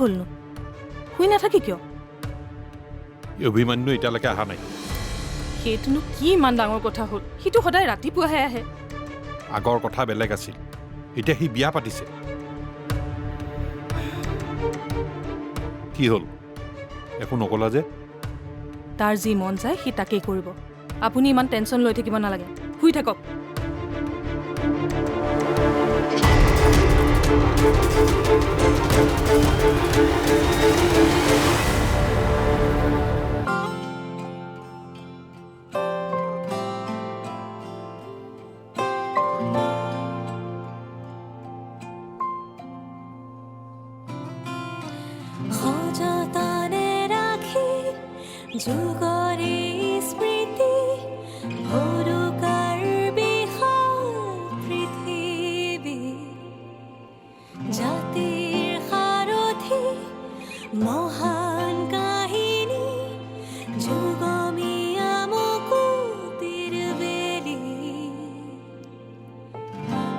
হ'লনো শুই নাথাকি কিয় অভিমান্যু এতিয়ালৈকে অহা নাই সেইটোনো কি ইমান ডাঙৰ কথা হ'ল সিটো সদায় ৰাতিপুৱাহে আহে আগৰ কথা বেলেগ আছিল এতিয়া সি বিয়া পাতিছে কি হ'ল একো নকলা যে তাৰ যি মন যায় সি তাকেই কৰিব আপুনি ইমান টেনশ্যন লৈ থাকিব নালাগে শুই থাকক যুগৰে স্মৃতি সৰুকাৰ বিশাল পৃথিৱী জাতিৰ সাৰথি মহান কাহিনী যুগমীয়া মুকুতিৰ বেলি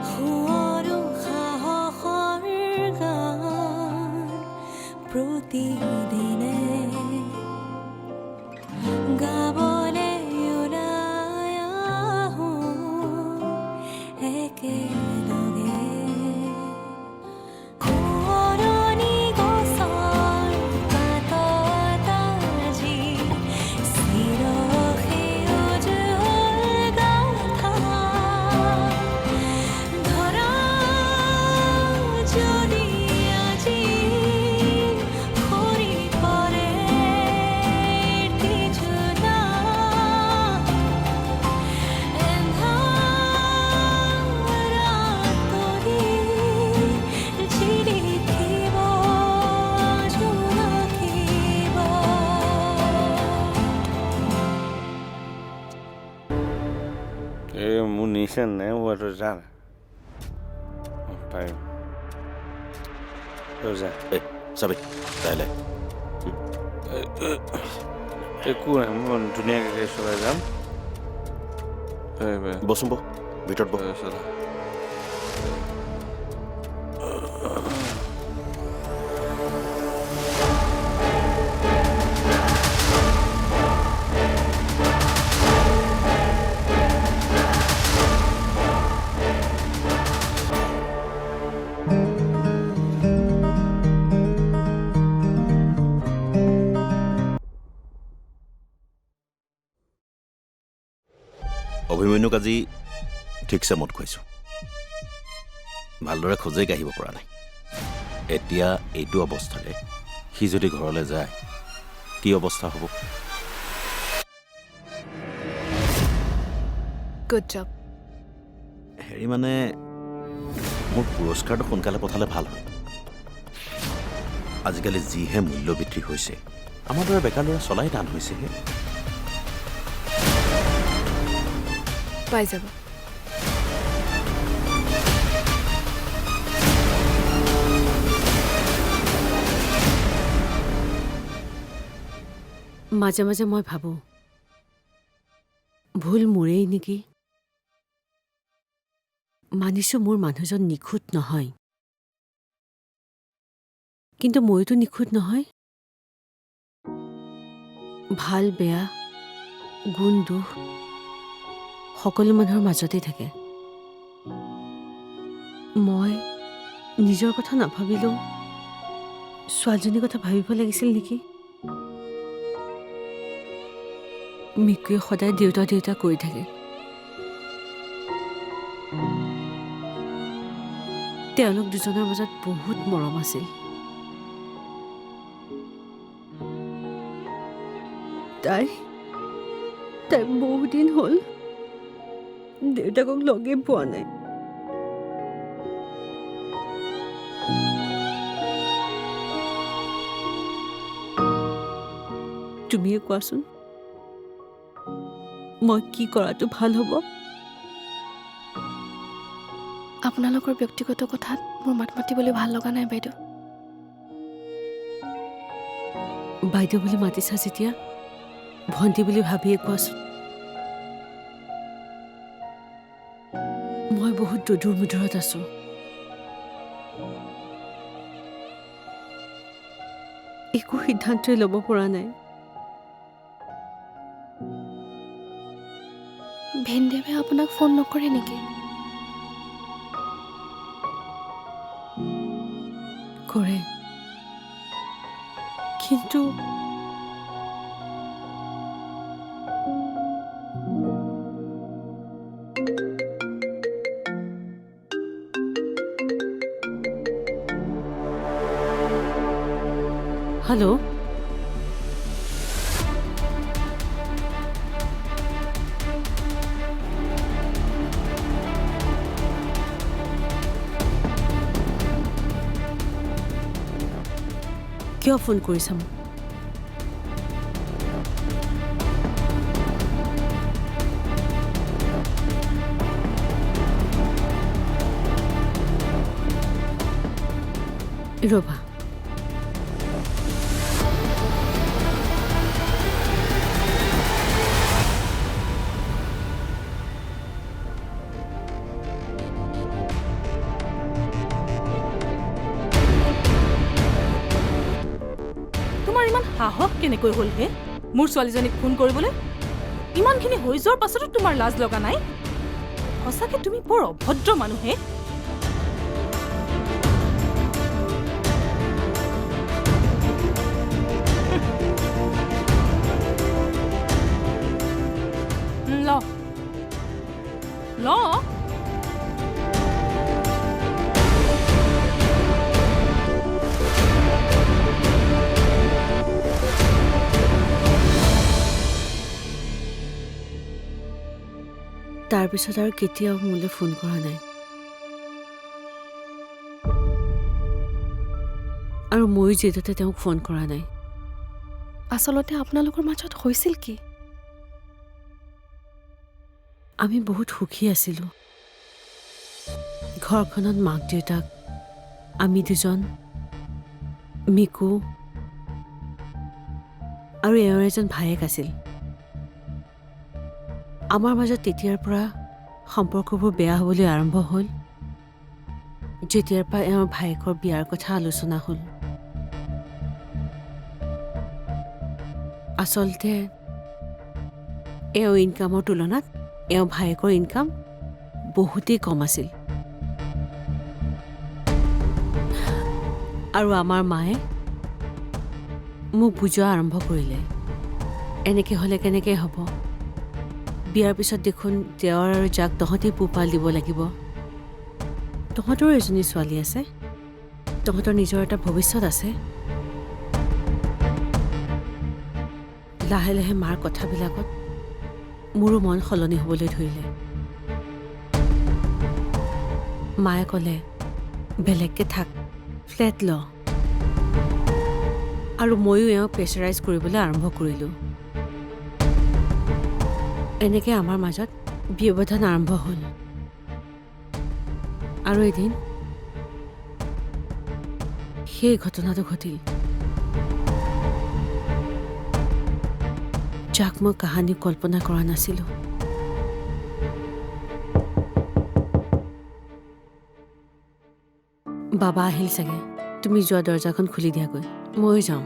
সুঁৱৰো সাহসৰ গান প্ৰতিদিনে গাবলে ওলাই আহোঁ একেলগে শুৱনি গছৰ পাতত আজি চিৰসেউজ গাথা ধৰা যদি আজি সৰি পৰে munition ne wato jana pai roza sabe dale একো নাই মই ধুনীয়াকৈ চলাই যাম বসুন বহ ভিতৰত বহ অভিমন্যুক আজি ঠিকছে মত খুৱাইছোঁ ভালদৰে খোজেই কাঢ়িব পৰা নাই এতিয়া এইটো অৱস্থাৰে সি যদি ঘৰলৈ যায় কি অৱস্থা হ'ব গুড জব হেৰি মানে মোৰ পুৰস্কাৰটো সোনকালে পঠালে ভাল হয় আজিকালি যিহে মূল্য বৃদ্ধি হৈছে আমাৰ দৰে বেকাৰ ল'ৰা চলাই টান হৈছেহে পাই যাব মাজে মাজে মই ভাবোঁ ভুল মোৰেই নেকি মানিছোঁ মোৰ মানুহজন নিখুঁত নহয় কিন্তু মইতো নিখুঁত নহয় ভাল বেয়া গুণ দুখ সকলো মানুহৰ মাজতে থাকে মই নিজৰ কথা নাভাবিলেও ছোৱালীজনীৰ কথা ভাবিব লাগিছিল নেকি মিকুৱে সদায় দেউতা দেউতা কৈ থাকে তেওঁলোক দুজনৰ মাজত বহুত মৰম আছিল তাই বহুদিন হ'ল দেউতাকক লগেই পোৱা নাই তুমিয়ে কোৱাচোন মই কি কৰাটো ভাল হ'ব আপোনালোকৰ ব্যক্তিগত কথাত মোৰ মাত মাতিবলৈ ভাল লগা নাই বাইদেউ বাইদেউ বুলি মাতিছা যেতিয়া ভণ্টি বুলি ভাবিয়ে কোৱাচোন মই বহুত দূৰ মুধৰত আছো একো সিদ্ধান্তই ল'ব পৰা নাই। ভিনদেৱে আপোনাক ফোন নকৰে নেকি? কৰে, কিন্তু হেল্ল', কিয় ফোন কৰিছা মোক? ৰবা, তোমাৰ ইমান সাহস কেনেকৈ হ'ল হে মোৰ ছোৱালীজনীক ফোন কৰিবলৈ? ইমানখিনি হৈ যোৱাৰ পাছতো তোমাৰ লাজ লগা নাই? সঁচাকে তুমি বৰ অভদ্ৰ মানুহে। ল ল তাৰপিছত আৰু কেতিয়াও মোলৈ ফোন কৰা নাই। আৰু ময়ো যিহেতুতে তেওঁক ফোন কৰা নাই। আচলতে আপোনালোকৰ মাজত হৈছিল কি? আমি বহুত সুখী আছিলোঁ। ঘৰখনত মাক দেউতাক, আমি দুজন, মিকু আৰু এওঁৰ এজন ভায়েক আছিল। আমাৰ মাজত তেতিয়াৰ পৰা সম্পৰ্কবোৰ বেয়া হ'বলৈ আৰম্ভ হ'ল, যেতিয়াৰ পৰা এওঁৰ ভায়েকৰ বিয়াৰ কথা আলোচনা হ'ল। আচলতে এওঁ ইনকামৰ তুলনাত এওঁ ভায়েকৰ ইনকাম বহুতেই কম আছিল। আৰু আমাৰ মায়ে মোক বুজোৱা আৰম্ভ কৰিলে, এনেকৈ হ'লে কেনেকৈ হ'ব? বিয়াৰ পিছত দেখোন দেওৰ আৰু যাক তহঁতেই পোহপাল দিব লাগিব। তহঁতৰো এজনী ছোৱালী আছে, তহঁতৰ নিজৰ এটা ভৱিষ্যত আছে। লাহে লাহে মাৰ কথাবিলাকত মোৰো মন সলনি হ'বলৈ ধৰিলে। মায়ে ক'লে, বেলেগকৈ থাক, ফ্লেট ল। আৰু ময়ো এওঁক প্ৰেছাৰাইজ কৰিবলৈ আৰম্ভ কৰিলোঁ। এনেকৈ আমাৰ মাজত ব্যৱধান আৰম্ভ হ'ল। আৰু এদিন সেই ঘটনাটো ঘটিল, যাক মই কাহানি কল্পনা কৰা নাছিলোঁ। বাবা আহিল চাগে, তুমি যোৱা দৰজাখন খুলি দিয়াগৈ, ময়ো যাওঁ।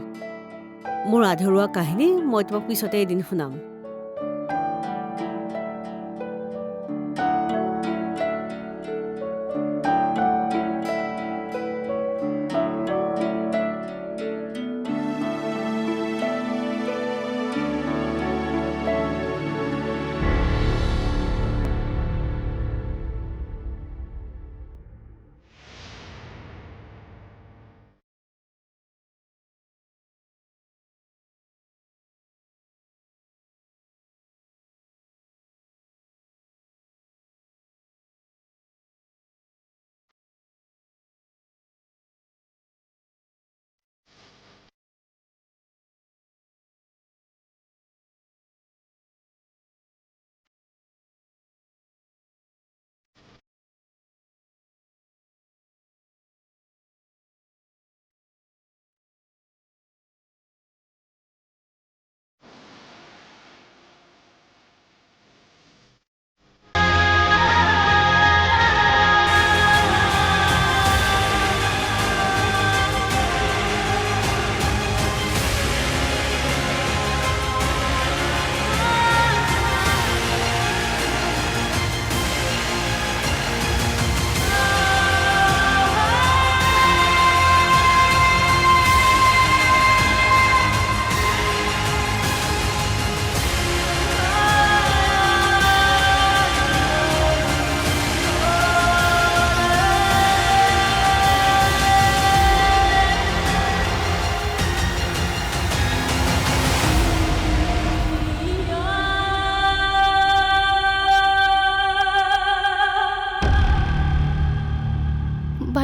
মোৰ আধৰুৱা কাহিনী মই তোমাক পিছতে এদিন শুনাম।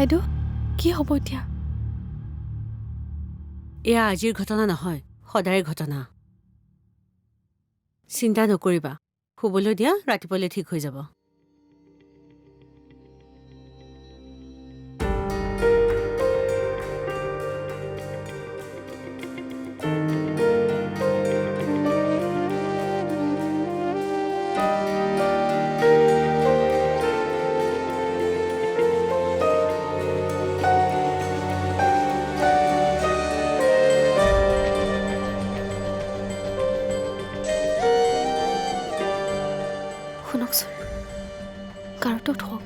বাইদেউ কি হ'ব এতিয়া? এয়া আজিৰ ঘটনা নহয়, সদায়ৰ ঘটনা। চিন্তা নকৰিবা, শুবলৈ দিয়া, ৰাতিপুৱালৈ ঠিক হৈ যাব। শুনকচোন, কাৰোতো উঠক।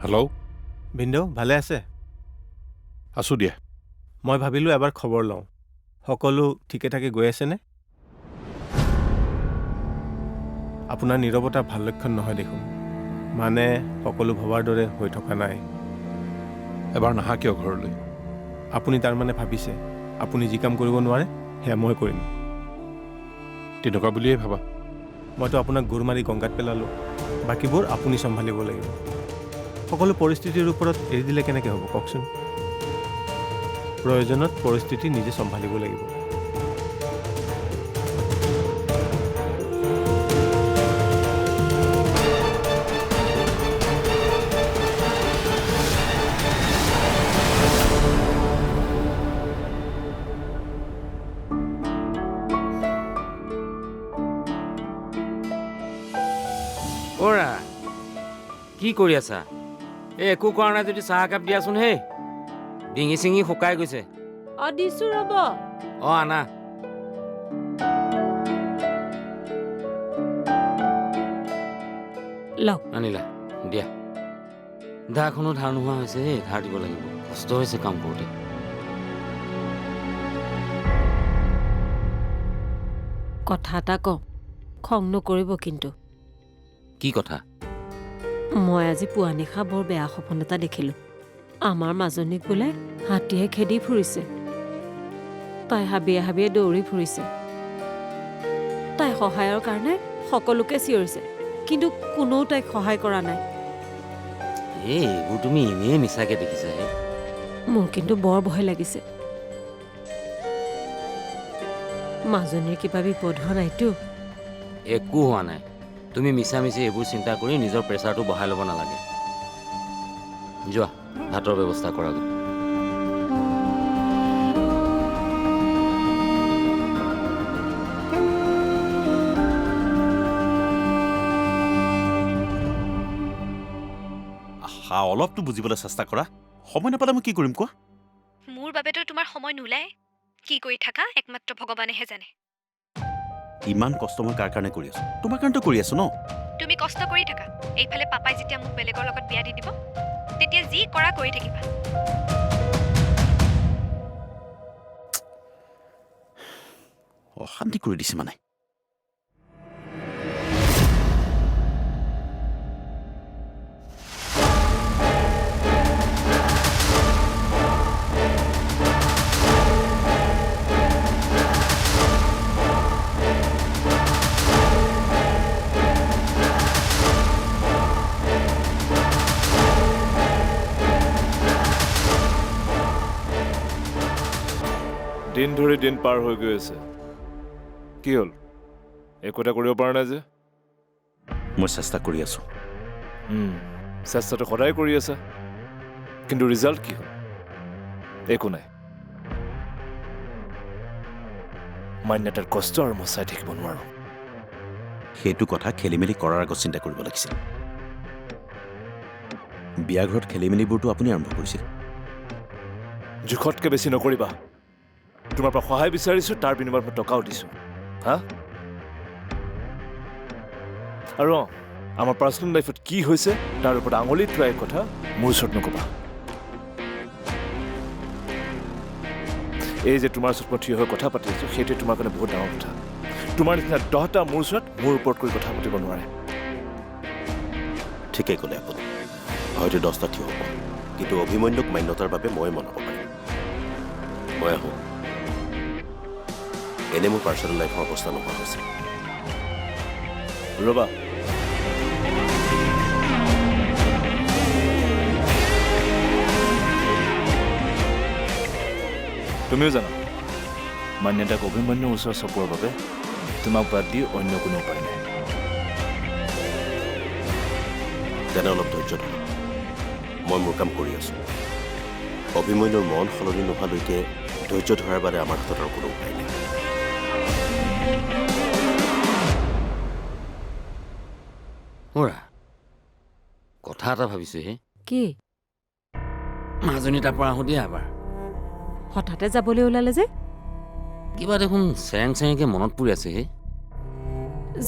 হেল্ল', ভিনদেউ ভালে আছে? আছোঁ দিয়া। মই ভাবিলোঁ এবাৰ খবৰ লওঁ, সকলো ঠিকে ঠাকে গৈ আছেনে? আপোনাৰ নীৰৱতা ভাল লক্ষণ নহয় দেখোন, মানে সকলো ভবাৰ দৰে হৈ থকা নাই। এবাৰ নাহা কিয় ঘৰলৈ? আপুনি তাৰমানে ভাবিছে আপুনি যি কাম কৰিব নোৱাৰে সেয়া মই কৰিম? তেনেকুৱা বুলিয়েই ভাবা? মইতো আপোনাক গোৰ মাৰি গংগাত পেলালোঁ, বাকীবোৰ আপুনি চম্ভালিব লাগিব। সকলো পৰিস্থিতিৰ ওপৰত এৰি দিলে কেনেকৈ হ'ব কওকচোন? প্ৰয়োজনত পৰিস্থিতি নিজে চম্ভালিব লাগিব। কৰা কি কৰি আছা? একো কৰা নাই যদি চাহ একাপ দিয়াচোন। হে ডিঙি চিঙি শুকাই গৈছে। দিছো ৰ'ব। আনা। লওক। আনিলা দিয়া। ধাৰখনো ধাৰ নোহোৱা হৈছে। হে ধাৰ দিব লাগিব, কষ্ট হৈছে কাম কৰোঁতে। কথা এটা কওঁ, খং নকৰিব কিন্তু। কি কথা? মই আজি পুৱা নিশা বৰ বেয়া সপোন এটা দেখিলোঁ। আমাৰ মাজনীক বোলে হাতীয়ে খেদি ফুৰিছে। তাই হাবিয়ে হাবিয়ে দৌৰি ফুৰিছে। তাই সহায়ৰ কাৰণে সকলোকে চিঞৰিছে, কিন্তু কোনেও তাইক সহায় কৰা নাই। এইবোৰ তুমি এনেই মিছাকে দেখিছা হে মোৰ কিন্তু বৰ ভয় লাগিছে মাজনীৰ কিবা বিপদ হোৱা নাইতো একো হোৱা নাই তুমি মিছামিছি এইবোৰ চিন্তা কৰি নিজৰ প্ৰেছাৰটো বঢ়াই ল'ব নালাগে যোৱা ভাতৰ ব্যৱস্থা কৰা অলপতো বুজিবলৈ চেষ্টা কৰা সময় নাপালে মই কি কৰিম কোৱা মোৰ বাবেতো তোমাৰ সময় নোলায় কি কৰি থাকা একমাত্ৰ ভগৱানেহে জানে ইমান কষ্ট মই কাৰ কাৰণে কৰি আছো তোমাৰ কাৰণেতো কৰি আছো ন তুমি কষ্ট কৰি থাকা এইফালে পাপাই যেতিয়া মোক বেলেগৰ লগত বিয়া দি দিব তেতিয়া যি কৰা কৰি থাকিবা অশান্তি কৰি দিছে মানে দিন ধৰি দিন পাৰ হৈ গৈ আছে কি হ'ল একো এটা কৰিব পৰা নাই যে মই চেষ্টা কৰি আছো চেষ্টাটো সদায় কৰি আছা কিন্তু ৰিজাল্ট কি হ'ল একো নাই মান্যতাৰ কষ্ট আৰু মই চাই থাকিব নোৱাৰো সেইটো কথা খেলি মেলি কৰাৰ আগত চিন্তা কৰিব লাগিছিল বিয়া ঘৰত খেলি মেলিবোৰতো আপুনি আৰম্ভ কৰিছিল জোখতকৈ বেছি নকৰিবা তোমাৰ পৰা সহায় বিচাৰিছো তাৰ বিনিময়ত মই টকাও দিছো হা আৰু আমাৰ পাৰ্চনেল লাইফত কি হৈছে তাৰ ওপৰত আঙুলি থোৱাৰ কথা মোৰ ওচৰত নকবা এই যে তোমাৰ ওচৰত মই থিয় হৈ কথা পাতি আছো সেইটোৱে তোমাৰ কাৰণে বহুত ডাঙৰ কথা তোমাৰ নিচিনা 10টা মোৰ ওচৰত মোৰ ওপৰত কৰি কথা পাতিব নোৱাৰে ঠিকেই ক'লে আপুনি হয়তো 10টা থিয় হ'ব কিন্তু অভিমন্যুক মান্যতাৰ বাবে মই মনাব পাৰিম মই আহোঁ এনে মোৰ পাৰ্চনেল লাইফৰ অৱস্থা নোহোৱা হৈছে ৰবা তুমিও জানা মান্যতাক অভিমন্যুৰ ওচৰত চপোৱাৰ বাবে তোমাক বাদ দি অন্য কোনো উপায় নাই তেনে অলপ ধৈৰ্য ধৰক মই মোৰ কাম কৰি আছো অভিমন্যুৰ মন সলনি নোহোৱালৈকে ধৈৰ্য ধৰাৰ বাবে আমাৰ হাতত আৰু কোনো উপায় নাই ওৰা কথা এটা ভাবিছো হে কি মাজনী তাৰ পৰা আহোঁ দিয়া এবাৰ হঠাতে যাবলৈ ওলালে যে কিবা দেখোন চেৰেং চেৰেংকে মনত পৰি আছে হে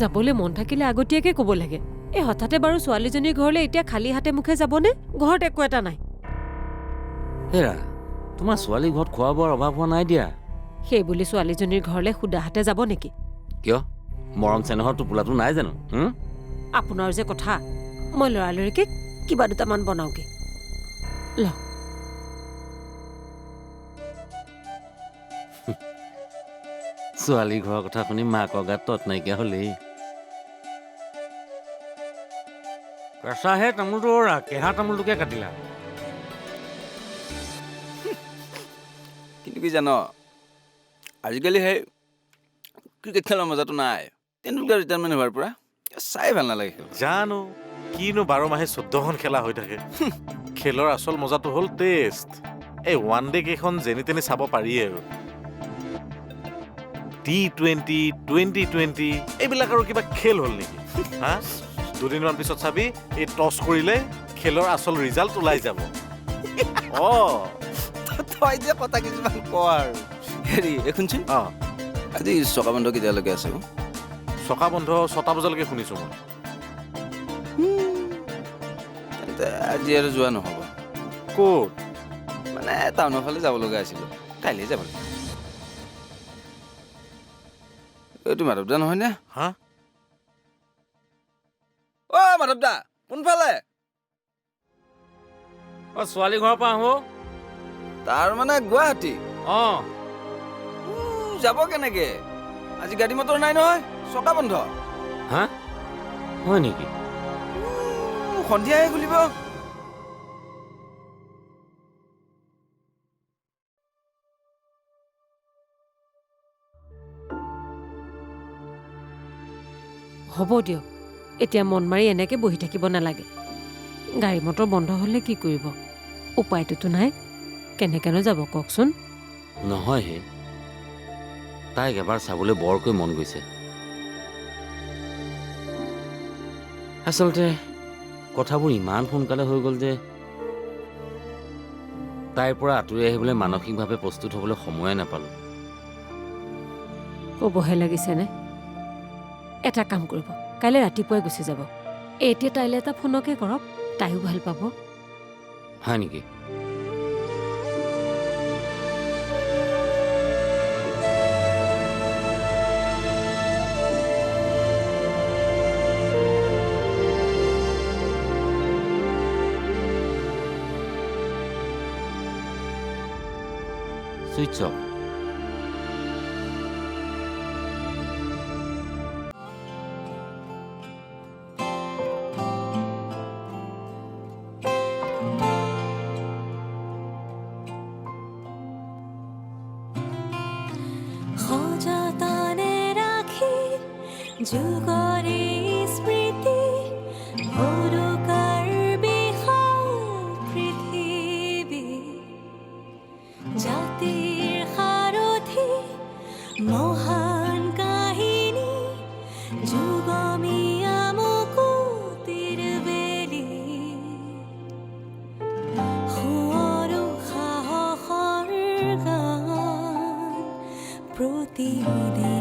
যাবলৈ মন থাকিলে আগতীয়াকে ক'ব লাগে এই হঠাতে বাৰু ছোৱালীজনীৰ ঘৰলৈ এতিয়া খালী হাতে মুখে যাবনে ঘৰত একো এটা নাই হেৰা তোমাৰ ছোৱালী ঘৰত খোৱা বোৱাৰ অভাৱ হোৱা নাই দিয়া সেই বুলি ছোৱালীজনীৰ ঘৰলৈ সুদা হাতে যাব নেকি কিয় মৰম চেনেহৰ টোপোলাটো নাই জানো আপোনাৰ যে কথা মই লৰালৰিকে কিবা দুটামান বনাওঁগে ল ছোৱালী ঘৰৰ কথা শুনি মাকৰ গাত তত নাইকিয়া হলেই কেঁচাহে তামোলটো ওৰা কেঁহা তামোলটোকে কাটিলা কিন্তু কি জান আজিকালি সেই ক্ৰিকেট খেলৰ মজাটো নাই তেণ্ডুলকাৰ ৰিটায়াৰমেণ্ট হোৱাৰ পৰা চাই ভাল নালাগে খেল জানো কিনো 12 মাহে 14খন খেলা হৈ থাকে খেলৰ আচল মজাটো হ'ল টেষ্ট এই ওৱান ডে কেইখন যেনি তেনি চাব পাৰি আৰু T20, 2020 এইবিলাক আৰু কিবা খেল হ'ল নেকি হা দুদিনমান পিছত চাবি এই টছ কৰিলে খেলৰ আচল ৰিজাল্ট ওলাই যাব তই যে কথা কিছুমান ক আৰু হেৰি শুনচোন আজি চকা বন্ধ কেতিয়ালৈকে আছে চকা বন্ধ 6টা বজালৈকে শুনিছো মই তেন্তে আজি আৰু যোৱা নহ'ব ক'ত মানে টাউনৰ ফালে যাব লগা আছিলে কাইলৈ যাব লাগিব এইটো মাধৱদা নহয় নে হা অ মাধৱদা কোনফালে ছোৱালী ঘৰৰ পৰা আহো তাৰ মানে গুৱাহাটী যাব কেনেকে আজি গাড়ী মটৰ নাই নহয় চকা বন্ধ হা হয় নেকি সন্ধিয়াহে খুলিব হ'ব দিয়ক এতিয়া মন মাৰি এনেকৈ বহি থাকিব নালাগে গাড়ী মটৰ বন্ধ হ'লে কি কৰিব উপায়টোতো নাই কেনেকৈনো যাব কওকচোন নহয় হে তাইক এবাৰ চাবলৈ বৰকৈ মন গৈছে আচলতে কথাবোৰ ইমান সোনকালে হৈ গ'ল যে তাইৰ পৰা আঁতৰি আহিবলৈ মানসিকভাৱে প্ৰস্তুত হ'বলৈ সময়ে নাপালোঁ ক'বহে লাগিছেনে এটা কাম কৰিব কাইলৈ ৰাতিপুৱাই গুচি যাব এতিয়া তাইলৈ এটা ফোনকে কৰক তাইও ভাল পাব হয় নেকি সুইচ অফ সযতনে ৰাখি যুগৰে স্মৃতি সৰুকাৰ বিশাল পৃথিৱী জাতিৰ সাৰথি মহান কাহিনী যুগমীয়া মুকুতিৰ বেলি সোঁৱৰো সাহসৰ গান প্ৰতিদিন